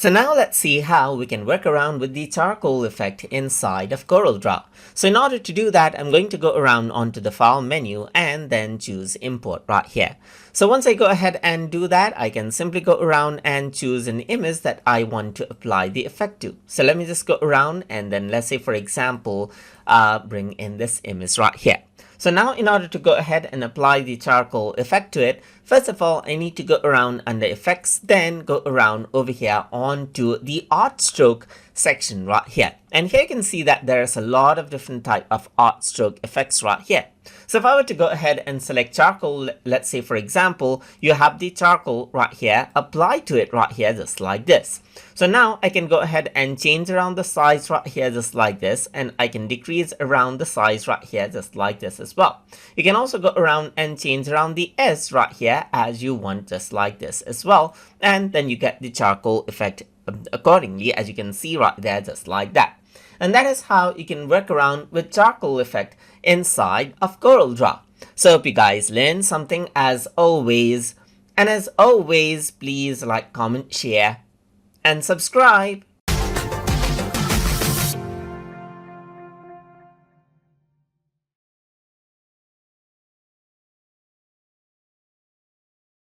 So now let's see how we can work around with the charcoal effect inside of Corel Draw. So in order to do that, I'm going to go around onto the file menu and then choose import right here. So once I go ahead and do that, I can simply go around and choose an image that I want to apply the effect to. So let me just go around and then let's say, for example, bring in this image right here. So now in order to go ahead and apply the charcoal effect to it, first of all, I need to go around under effects, then go around over here onto the art stroke section right here. And here you can see that there's a lot of different type of art stroke effects right here. So if I were to go ahead and select charcoal, let's say for example, you have the charcoal right here, apply to it right here just like this. So now I can go ahead and change around the size right here just like this, and I can decrease around the size right here just like this as well. You can also go around and change around the S right here as you want just like this as well, and then you get the charcoal effect accordingly, as you can see right there just like that. And that is how you can work around with charcoal effect inside of Corel Draw. So hope you guys learned something as always. And as always, please like, comment, share, and subscribe.